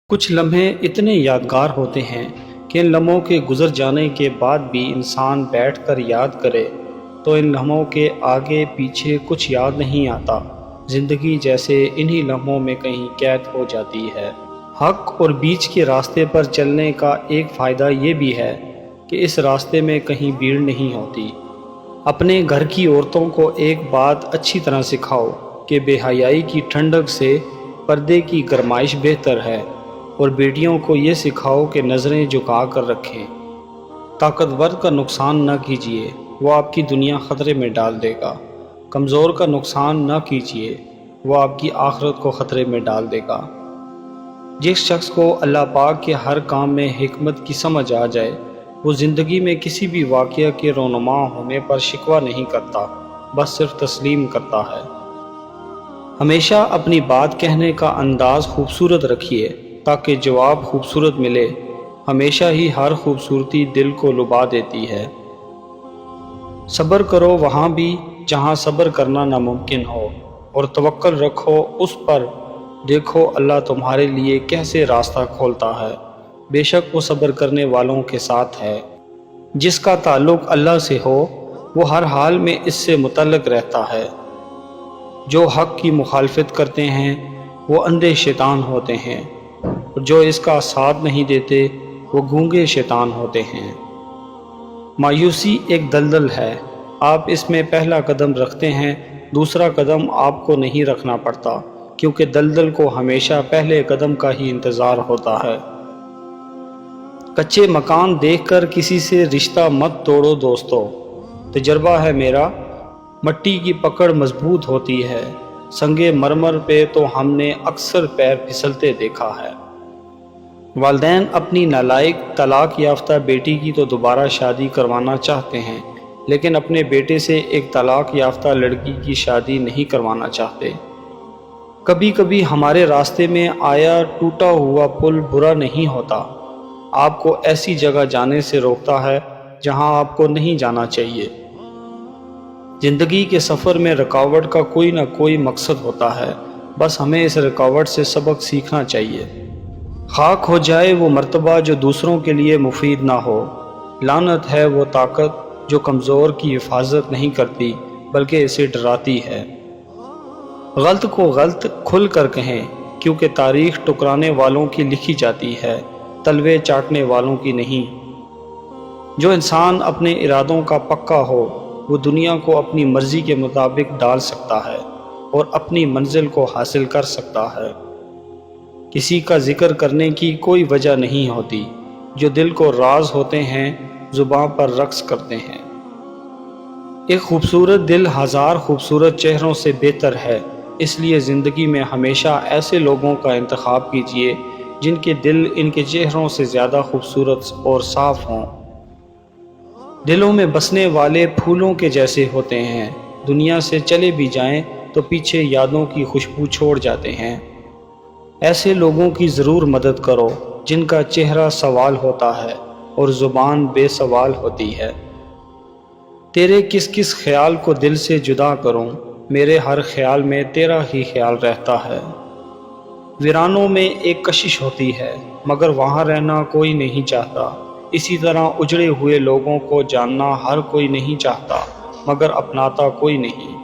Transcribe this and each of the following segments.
کچھ لمحے اتنے یادگار ہوتے ہیں کہ ان لمحوں کے گزر جانے کے بعد بھی انسان بیٹھ کر یاد کرے تو ان لمحوں کے آگے پیچھے کچھ یاد نہیں آتا۔ زندگی جیسے انہی لمحوں میں کہیں قید ہو جاتی ہے۔ حق اور بیچ کے راستے پر چلنے کا ایک فائدہ یہ بھی ہے کہ اس راستے میں کہیں بھیڑ نہیں ہوتی۔ اپنے گھر کی عورتوں کو ایک بات اچھی طرح سکھاؤ کہ بے حیائی کی ٹھنڈک سے پردے کی گرمائش بہتر ہے، اور بیٹیوں کو یہ سکھاؤ کہ نظریں جھکا کر رکھیں۔ طاقتور کا نقصان نہ کیجیے، وہ آپ کی دنیا خطرے میں ڈال دے گا۔ کمزور کا نقصان نہ کیجیے، وہ آپ کی آخرت کو خطرے میں ڈال دے گا۔ جس شخص کو اللہ پاک کے ہر کام میں حکمت کی سمجھ آ جائے، وہ زندگی میں کسی بھی واقعہ کے رونما ہونے پر شکوہ نہیں کرتا، بس صرف تسلیم کرتا ہے۔ ہمیشہ اپنی بات کہنے کا انداز خوبصورت رکھیے تاکہ جواب خوبصورت ملے۔ ہمیشہ ہی ہر خوبصورتی دل کو لبھا دیتی ہے۔ صبر کرو وہاں بھی جہاں صبر کرنا ناممکن ہو، اور توکل رکھو اس پر، دیکھو اللہ تمہارے لیے کیسے راستہ کھولتا ہے۔ بے شک وہ صبر کرنے والوں کے ساتھ ہے۔ جس کا تعلق اللہ سے ہو وہ ہر حال میں اس سے متعلق رہتا ہے۔ جو حق کی مخالفت کرتے ہیں وہ اندھے شیطان ہوتے ہیں، اور جو اس کا ساتھ نہیں دیتے وہ گونگے شیطان ہوتے ہیں۔ مایوسی ایک دلدل ہے، آپ اس میں پہلا قدم رکھتے ہیں، دوسرا قدم آپ کو نہیں رکھنا پڑتا، کیونکہ دلدل کو ہمیشہ پہلے قدم کا ہی انتظار ہوتا ہے۔ کچے مکان دیکھ کر کسی سے رشتہ مت توڑو دوستو، تجربہ ہے میرا، مٹی کی پکڑ مضبوط ہوتی ہے، سنگے مرمر پہ تو ہم نے اکثر پیر پھسلتے دیکھا ہے۔ والدین اپنی نالائق طلاق یافتہ بیٹی کی تو دوبارہ شادی کروانا چاہتے ہیں، لیکن اپنے بیٹے سے ایک طلاق یافتہ لڑکی کی شادی نہیں کروانا چاہتے۔ کبھی کبھی ہمارے راستے میں آیا ٹوٹا ہوا پل برا نہیں ہوتا، آپ کو ایسی جگہ جانے سے روکتا ہے جہاں آپ کو نہیں جانا چاہیے۔ زندگی کے سفر میں رکاوٹ کا کوئی نہ کوئی مقصد ہوتا ہے، بس ہمیں اس رکاوٹ سے سبق سیکھنا چاہیے۔ خاک ہو جائے وہ مرتبہ جو دوسروں کے لیے مفید نہ ہو، لعنت ہے وہ طاقت جو کمزور کی حفاظت نہیں کرتی بلکہ اسے ڈراتی ہے۔ غلط کو غلط کھل کر کہیں، کیونکہ تاریخ ٹکرانے والوں کی لکھی جاتی ہے، تلوے چاٹنے والوں کی نہیں۔ جو انسان اپنے ارادوں کا پکا ہو وہ دنیا کو اپنی مرضی کے مطابق ڈال سکتا ہے اور اپنی منزل کو حاصل کر سکتا ہے۔ کسی کا ذکر کرنے کی کوئی وجہ نہیں ہوتی، جو دل کو راز ہوتے ہیں زباں پر رقص کرتے ہیں۔ ایک خوبصورت دل ہزار خوبصورت چہروں سے بہتر ہے، اس لیے زندگی میں ہمیشہ ایسے لوگوں کا انتخاب کیجیے جن کے دل ان کے چہروں سے زیادہ خوبصورت اور صاف ہوں۔ دلوں میں بسنے والے پھولوں کے جیسے ہوتے ہیں، دنیا سے چلے بھی جائیں تو پیچھے یادوں کی خوشبو چھوڑ جاتے ہیں۔ ایسے لوگوں کی ضرور مدد کرو جن کا چہرہ سوال ہوتا ہے اور زبان بے سوال ہوتی ہے۔ تیرے کس کس خیال کو دل سے جدا کروں، میرے ہر خیال میں تیرا ہی خیال رہتا ہے۔ ویرانوں میں ایک کشش ہوتی ہے مگر وہاں رہنا کوئی نہیں چاہتا، اسی طرح اجڑے ہوئے لوگوں کو جاننا ہر کوئی نہیں چاہتا مگر اپناتا کوئی نہیں۔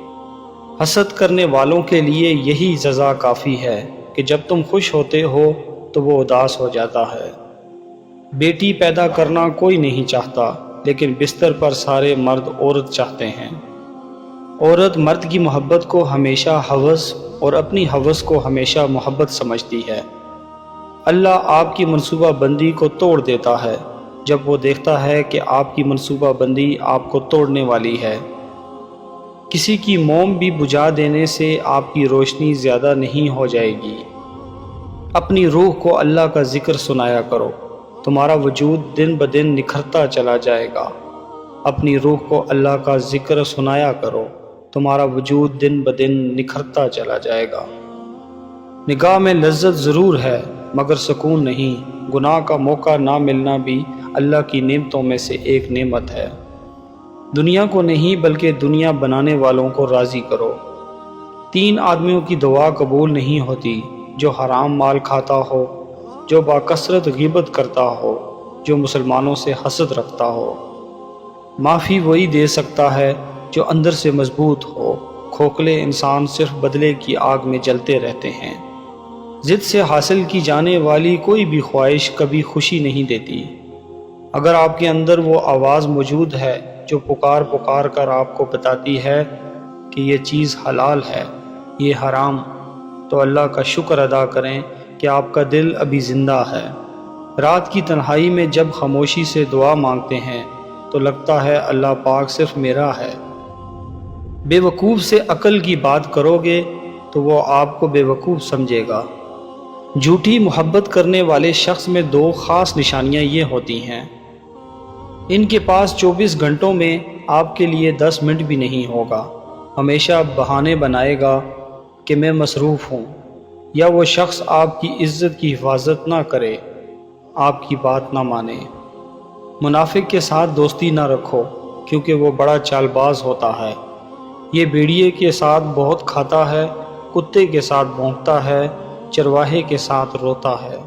حسد کرنے والوں کے لیے یہی سزا کافی ہے کہ جب تم خوش ہوتے ہو تو وہ اداس ہو جاتا ہے۔ بیٹی پیدا کرنا کوئی نہیں چاہتا، لیکن بستر پر سارے مرد عورت چاہتے ہیں۔ عورت مرد کی محبت کو ہمیشہ ہوس اور اپنی ہوس کو ہمیشہ محبت سمجھتی ہے۔ اللہ آپ کی منصوبہ بندی کو توڑ دیتا ہے جب وہ دیکھتا ہے کہ آپ کی منصوبہ بندی آپ کو توڑنے والی ہے۔ کسی کی موم بھی بجھا دینے سے آپ کی روشنی زیادہ نہیں ہو جائے گی۔ اپنی روح کو اللہ کا ذکر سنایا کرو، تمہارا وجود دن بدن نکھرتا چلا جائے گا۔ اپنی روح کو اللہ کا ذکر سنایا کرو، تمہارا وجود دن بدن نکھرتا چلا جائے گا۔ نگاہ میں لذت ضرور ہے مگر سکون نہیں، گناہ کا موقع نہ ملنا بھی اللہ کی نعمتوں میں سے ایک نعمت ہے۔ دنیا کو نہیں بلکہ دنیا بنانے والوں کو راضی کرو۔ 3 آدمیوں کی دعا قبول نہیں ہوتی، جو حرام مال کھاتا ہو، جو باکثرت غیبت کرتا ہو، جو مسلمانوں سے حسد رکھتا ہو۔ معافی وہی دے سکتا ہے جو اندر سے مضبوط ہو، کھوکھلے انسان صرف بدلے کی آگ میں جلتے رہتے ہیں۔ ضد سے حاصل کی جانے والی کوئی بھی خواہش کبھی خوشی نہیں دیتی۔ اگر آپ کے اندر وہ آواز موجود ہے جو پکار پکار کر آپ کو بتاتی ہے کہ یہ چیز حلال ہے، یہ حرام، تو اللہ کا شکر ادا کریں کہ آپ کا دل ابھی زندہ ہے۔ رات کی تنہائی میں جب خاموشی سے دعا مانگتے ہیں تو لگتا ہے اللہ پاک صرف میرا ہے۔ بے وقوف سے عقل کی بات کرو گے تو وہ آپ کو بے وقوف سمجھے گا۔ جھوٹی محبت کرنے والے شخص میں دو خاص نشانیاں یہ ہوتی ہیں: ان کے پاس 24 گھنٹوں میں آپ کے لیے 10 منٹ بھی نہیں ہوگا، ہمیشہ بہانے بنائے گا کہ میں مصروف ہوں، یا وہ شخص آپ کی عزت کی حفاظت نہ کرے، آپ کی بات نہ مانے۔ منافق کے ساتھ دوستی نہ رکھو کیونکہ وہ بڑا چال باز ہوتا ہے۔ یہ بھیڑیے کے ساتھ بہت کھاتا ہے، کتے کے ساتھ بھونکتا ہے، چرواہے کے ساتھ روتا ہے۔